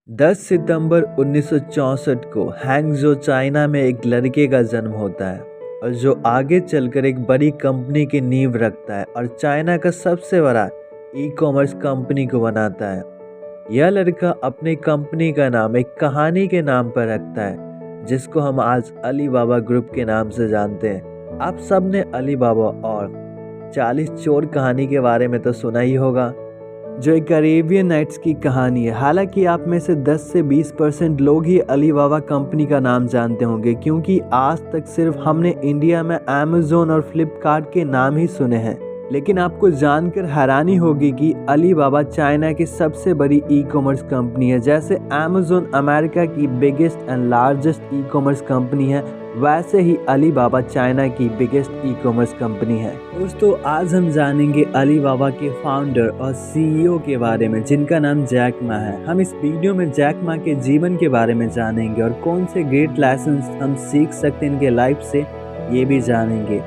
10 सितंबर 1964 को Hangzhou China में एक लड़के का जन्म होता है और जो आगे चलकर एक बड़ी कंपनी की नींव रखता है और चाइना का सबसे बड़ा ई कॉमर्स कंपनी को बनाता है। यह लड़का अपनी कंपनी का नाम एक कहानी के नाम पर रखता है जिसको हम आज अली बाबा ग्रुप के नाम से जानते हैं। आप सब ने अली बाबा और 40 चोर कहानी के बारे में तो सुना ही होगा, जो एक अरेबियन नाइट्स की कहानी है। हालांकि आप में से 10 से 20% लोग ही अली बाबा कंपनी का नाम जानते होंगे, क्योंकि आज तक सिर्फ हमने इंडिया में अमेज़न और फ्लिपकार्ट के नाम ही सुने हैं। लेकिन आपको जानकर हैरानी होगी कि अली बाबा चाइना की सबसे बड़ी ई कॉमर्स कंपनी है। जैसे अमेज़न अमेरिका की biggest and largest e commerce company है, वैसे ही अली बाबा चाइना की बिगेस्ट ई कॉमर्स कंपनी है। दोस्तों, आज हम जानेंगे अली बाबा के फाउंडर और सीईओ के बारे में, जिनका नाम जैक मा है। हम इस वीडियो में जैक मा के जीवन के बारे में जानेंगे और कौन से ग्रेट लेसन्स हम सीख सकते हैं इनके लाइफ से, ये भी जानेंगे।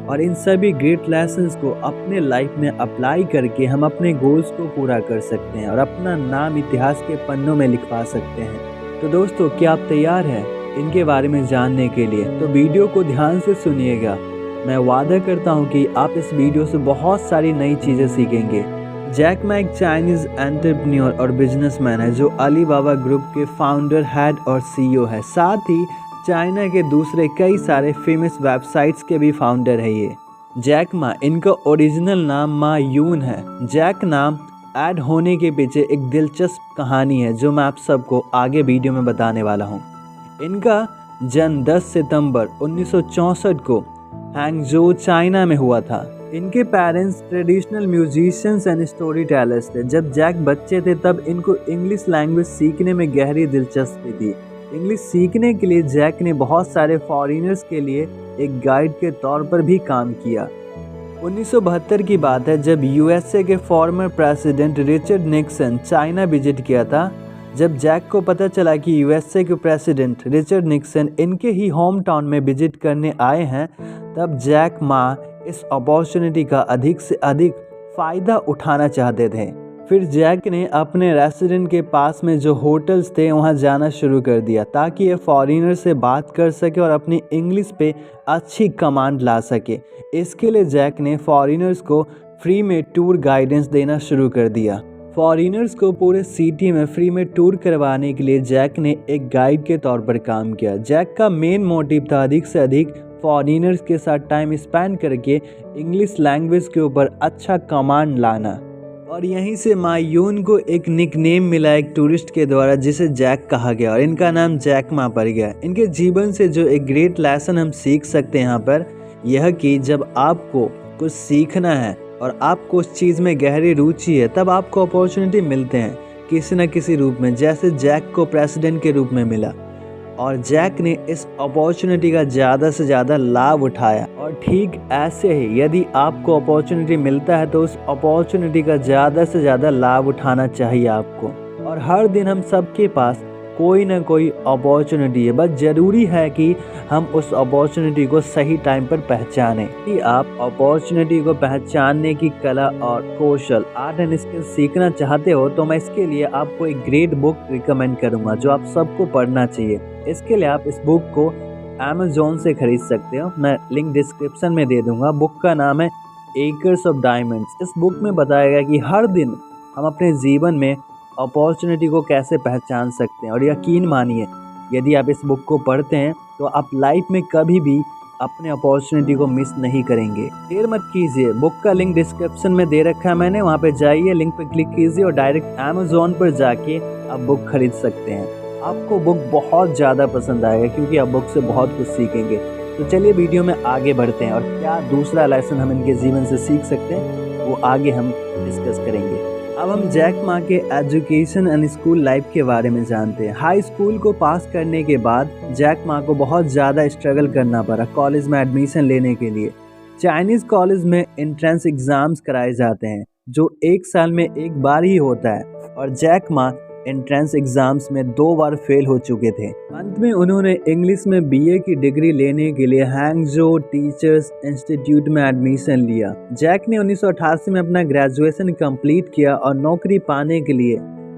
और इन सभी ग्रेट लेसन्स को अपने लाइफ में अप्लाई करके हम अपने गोल्स को पूरा कर सकते हैं और अपना नाम इतिहास के पन्नों में लिखवा सकते हैं। तो दोस्तों, क्या आप तैयार हैं इनके बारे में जानने के लिए? तो वीडियो को ध्यान से सुनिएगा। मैं वादा करता हूं कि आप इस वीडियो से बहुत सारी नई चीज़ें सीखेंगे। जैक मा एक चाइनीज़ एंटरप्रेन्योर और बिजनेसमैन है जो अली बाबा ग्रुप के फाउंडर, हेड और सीईओ है। साथ ही चाइना के दूसरे कई सारे फेमस वेबसाइट्स के भी फाउंडर है ये। जैक मा, इनका ओरिजिनल नाम मा यून है। जैक नाम ऐड होने के पीछे एक दिलचस्प कहानी है जो मैं आप सबको आगे वीडियो में बताने वाला हूँ। इनका जन्म 10 सितंबर 1964 को हैंगजो चाइना में हुआ था। इनके parents traditional musicians and story tellers थे। जब जैक बच्चे थे तब इनको इंग्लिश लैंग्वेज सीखने में गहरी दिलचस्पी थी। इंग्लिश सीखने के लिए जैक ने बहुत सारे फॉरेनर्स के लिए एक गाइड के तौर पर भी काम किया। 1972 की बात है जब यूएसए के former president Richard Nixon China visit किया था। जब जैक को पता चला कि यूएसए के प्रेसिडेंट रिचर्ड निक्सन इनके ही होम टाउन में विजिट करने आए हैं, तब जैक मा इस अपॉर्चुनिटी का अधिक से अधिक फ़ायदा उठाना चाहते थे। फिर जैक ने अपने रेसिडेंट के पास में जो होटल्स थे वहां जाना शुरू कर दिया ताकि ये फॉरेनर से बात कर सके और अपनी इंग्लिश पे अच्छी कमांड ला सके। इसके लिए जैक ने फॉरेनर्स को फ्री में टूर गाइडेंस देना शुरू कर दिया। फॉरेनर्स को पूरे सिटी में फ्री में टूर करवाने के लिए जैक ने एक गाइड के तौर पर काम किया। जैक का मेन मोटिव था अधिक से अधिक फॉरेनर्स के साथ टाइम स्पेंड करके इंग्लिश लैंग्वेज के ऊपर अच्छा कमांड लाना। और यहीं से मायून को एक निकनेम मिला एक टूरिस्ट के द्वारा, जिसे जैक कहा गया और इनका नाम जैक मा पड़ गया। इनके जीवन से जो एक ग्रेट लेसन हम सीख सकते हैं यहाँ पर, यह कि जब आपको कुछ सीखना है और आपको उस चीज़ में गहरी रुचि है, तब आपको अपॉर्चुनिटी मिलते हैं किसी न किसी रूप में, जैसे जैक को प्रेसिडेंट के रूप में मिला। और जैक ने इस अपॉर्चुनिटी का ज़्यादा से ज़्यादा लाभ उठाया। और ठीक ऐसे ही यदि आपको अपॉर्चुनिटी मिलता है तो उस अपॉर्चुनिटी का ज़्यादा से ज़्यादा लाभ उठाना चाहिए आपको। और हर दिन हम सबके पास कोई ना कोई अपॉर्चुनिटी है, बस ज़रूरी है कि हम उस अपॉर्चुनिटी को सही टाइम पर पहचानें। कि आप अपॉर्चुनिटी को पहचानने की कला और कौशल, आर्ट एंड स्किल सीखना चाहते हो, तो मैं इसके लिए आपको एक ग्रेट बुक रिकमेंड करूंगा जो आप सबको पढ़ना चाहिए। इसके लिए आप इस बुक को अमेज़न से खरीद सकते हो, मैं लिंक डिस्क्रिप्शन में दे दूंगा। बुक का नाम है एकर्स ऑफ डायमंड्स। इस बुक में बताया गया कि हर दिन हम अपने जीवन में अपॉर्चुनिटी को कैसे पहचान सकते हैं। और यकीन मानिए, यदि आप इस बुक को पढ़ते हैं तो आप लाइफ में कभी भी अपने अपॉर्चुनिटी को मिस नहीं करेंगे। देर मत कीजिए, बुक का लिंक डिस्क्रिप्शन में दे रखा है मैंने, वहाँ पे जाइए, लिंक पे क्लिक कीजिए और डायरेक्ट अमेज़न पर जाके आप बुक खरीद सकते हैं। आपको बुक बहुत ज़्यादा पसंद आएगा क्योंकि आप बुक से बहुत कुछ सीखेंगे। तो चलिए वीडियो में आगे बढ़ते हैं और क्या दूसरा लेसन हम इनके जीवन से सीख सकते हैं वो आगे हम डिस्कस करेंगे। अब हम जैक मा के एजुकेशन एंड स्कूल लाइफ के बारे में जानते हैं। हाई स्कूल को पास करने के बाद जैक मा को बहुत ज़्यादा स्ट्रगल करना पड़ा कॉलेज में एडमिशन लेने के लिए। चाइनीज़ कॉलेज में एंट्रेंस एग्ज़ाम्स कराए जाते हैं जो एक साल में एक बार ही होता है, और जैक मा एंट्रेंस एग्ज़ाम्स में 2 बार फेल हो चुके थे। अंत में उन्होंने इंग्लिश में बीए की डिग्री लेने के लिए हैंगजो टीचर्स इंस्टीट्यूट में एडमिशन लिया। जैक ने 1988 में अपना ग्रेजुएशन कंप्लीट किया और नौकरी पाने के लिए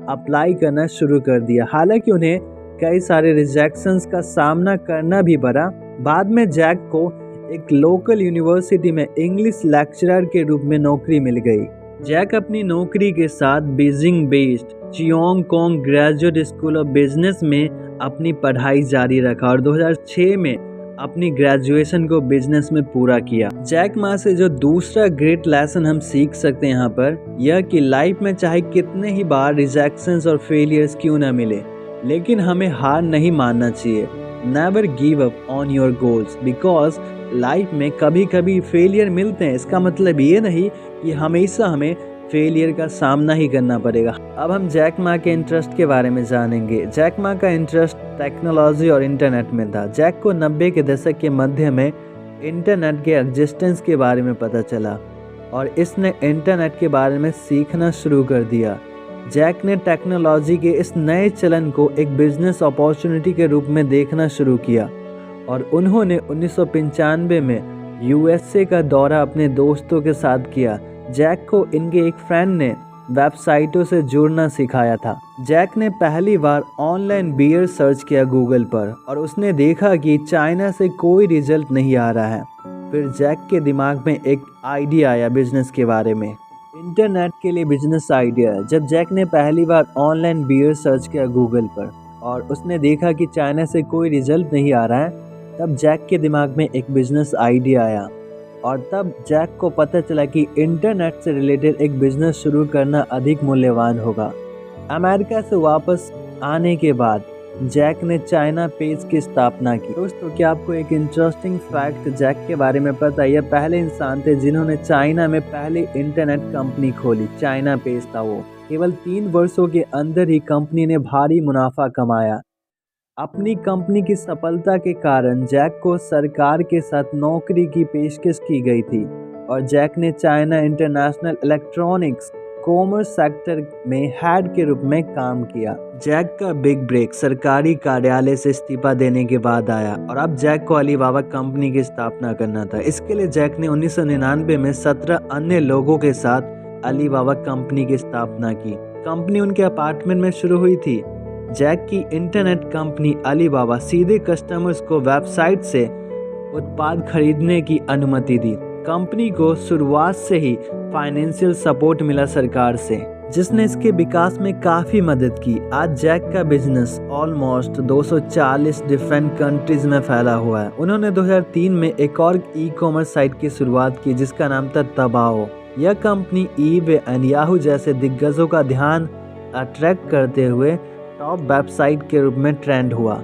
अप्लाई करना शुरू कर दिया। हालांकि उन्हें कई सारे रिजेक्शंस का सामना करना भी पड़ा। बाद में जैक को एक लोकल यूनिवर्सिटी में इंग्लिश लेक्चरर के रूप में नौकरी मिल गई। जैक अपनी नौकरी के साथ Beijing based Cheung Kong graduate school of business में अपनी पढ़ाई जारी रखा और 2006 में अपनी ग्रेजुएशन को बिजनेस में पूरा किया। जैक मा से जो दूसरा ग्रेट लेसन हम सीख सकते हैं यहाँ पर यह कि लाइफ में चाहे कितने ही बार रिजेक्शंस और फेलियर्स क्यों ना मिले, लेकिन हमें हार नहीं मानना चाहिए। Never give up on your goals, because life में कभी कभी फेलियर मिलते हैं। इसका मतलब ये नहीं कि हमेशा हमें फेलियर का सामना ही करना पड़ेगा। अब हम जैक मा के इंटरेस्ट के बारे में जानेंगे। जैक मा का इंटरेस्ट टेक्नोलॉजी और इंटरनेट में था। जैक को 90 के दशक के मध्य में इंटरनेट के एग्जिस्टेंस के बारे में पता चला और इसने इंटरनेट के बारे में सीखना शुरू कर दिया। जैक ने टेक्नोलॉजी के इस नए चलन को एक बिजनेस अपॉर्चुनिटी के रूप में देखना शुरू किया और उन्होंने 1995 में यूएसए का दौरा अपने दोस्तों के साथ किया। जैक को इनके एक फ्रेंड ने वेबसाइटों से जुड़ना सिखाया था। जैक ने पहली बार ऑनलाइन बियर सर्च किया गूगल पर और उसने देखा कि चाइना से कोई रिजल्ट नहीं आ रहा है। फिर जैक के दिमाग में एक आइडिया आया बिजनेस के बारे में, इंटरनेट के लिए बिजनेस आइडिया। जब जैक ने पहली बार ऑनलाइन बियर सर्च किया गूगल पर और उसने देखा कि चाइना से कोई रिजल्ट नहीं आ रहा है, तब जैक के दिमाग में एक बिजनेस आइडिया आया और तब जैक को पता चला कि इंटरनेट से रिलेटेड एक बिजनेस शुरू करना अधिक मूल्यवान होगा। अमेरिका से वापस आने के बाद जैक ने चाइना पेज की स्थापना की। दोस्तों, क्या आपको एक इंटरेस्टिंग फैक्ट जैक के बारे में पता है? यह पहले इंसान थे जिन्होंने चाइना में पहली इंटरनेट कंपनी खोली। चाइना पेज था वो। केवल 3 वर्षों के अंदर ही कंपनी ने भारी मुनाफा कमाया। अपनी कंपनी की सफलता के कारण जैक को सरकार के साथ नौकरी की पेशकश की गई थी और जैक ने China international electronics commerce sector में हेड के रूप में काम किया। जैक का बिग ब्रेक सरकारी कार्यालय से इस्तीफा देने के बाद आया और अब जैक को अलीबाबा कंपनी की स्थापना करना था। इसके लिए जैक ने 1999 में 17 अन्य लोगों के साथ अलीबाबा कंपनी की स्थापना की। कंपनी उनके अपार्टमेंट में शुरू हुई थी। जैक की इंटरनेट कंपनी अलीबाबा सीधे कस्टमर्स को वेबसाइट से उत्पाद खरीदने की अनुमति दी। कंपनी को शुरुआत से ही फाइनेंशियल सपोर्ट मिला सरकार से, जिसने इसके विकास में काफ़ी मदद की। आज जैक का बिजनेस ऑलमोस्ट 240 डिफरेंट कंट्रीज में फैला हुआ है। उन्होंने 2003 में एक और ई कॉमर्स साइट की शुरुआत की जिसका नाम था तबाओ। यह कंपनी ईबे एंड याहू जैसे दिग्गजों का ध्यान अट्रैक्ट करते हुए टॉप वेबसाइट के रूप में ट्रेंड हुआ।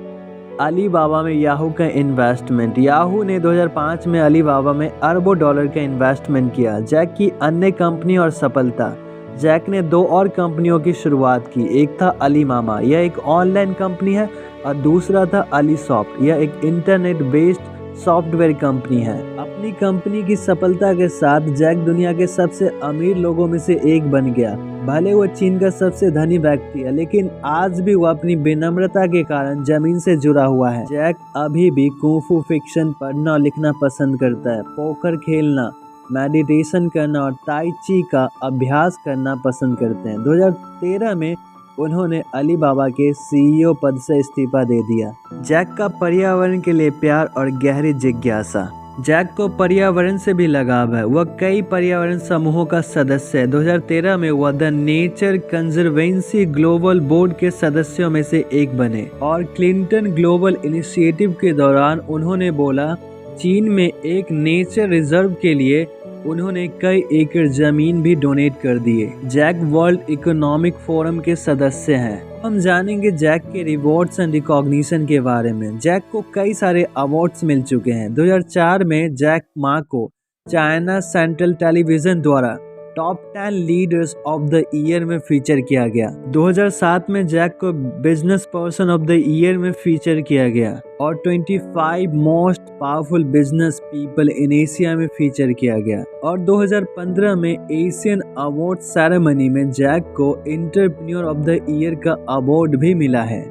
अलीबाबा में याहू का इन्वेस्टमेंट। याहू ने 2005 में अलीबाबा में अरबों डॉलर का इन्वेस्टमेंट किया। जैक की अन्य कंपनी और सफलता। जैक ने 2 और कंपनियों की शुरुआत की। एक था अलीमामा, यह एक ऑनलाइन कंपनी है, और दूसरा था अलीसॉफ्ट, यह एक इंटरनेट बेस्ड सॉफ्टवेयर कंपनी है। अपनी कंपनी की सफलता के साथ जैक दुनिया के सबसे अमीर लोगों में से एक बन गया। भले वो चीन का सबसे धनी व्यक्ति है, लेकिन आज भी वो अपनी विनम्रता के कारण जमीन से जुड़ा हुआ है। जैक अभी भी कुंफू फिक्शन पढ़ना और लिखना पसंद करता है, पोकर खेलना, मेडिटेशन करना और ताई ची का अभ्यास करना पसंद करते हैं। 2013 में उन्होंने अलीबाबा के सीईओ पद से इस्तीफा दे दिया। जैक का पर्यावरण के लिए प्यार और गहरी जिज्ञासा। जैक को पर्यावरण से भी लगाव है। वह कई पर्यावरण समूहों का सदस्य है। 2013 में वह the nature conservancy global board के सदस्यों में से एक बने और क्लिंटन ग्लोबल इनिशिएटिव के दौरान उन्होंने बोला, चीन में एक नेचर रिजर्व के लिए उन्होंने कई एकड़ जमीन भी डोनेट कर दिए। जैक वर्ल्ड इकोनॉमिक फोरम के सदस्य हैं। हम जानेंगे जैक के रिवॉर्ड्स एंड रिकॉग्निशन के बारे में। जैक को कई सारे अवार्ड्स मिल चुके हैं। 2004 में जैक मा को चाइना सेंट्रल टेलीविजन द्वारा top 10 leaders of the year में फीचर किया गया। 2007 में जैक को business person of the year में फीचर किया गया और 25 most powerful business people in Asia में फीचर किया गया। और 2015 में एशियन अवार्ड सेरेमनी में जैक को एंटरप्रेन्योर ऑफ द ईयर का अवार्ड भी मिला है।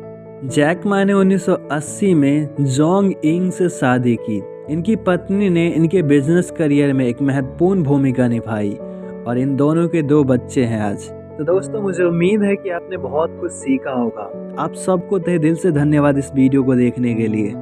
जैक मा ने 1980 में जोंग इंग से शादी की। इनकी पत्नी ने इनके बिजनेस करियर में एक महत्वपूर्ण भूमिका निभाई और इन दोनों के 2 बच्चे हैं आज। तो दोस्तों मुझे उम्मीद है कि आपने बहुत कुछ सीखा होगा। आप सबको तहे दिल से धन्यवाद इस वीडियो को देखने के लिए।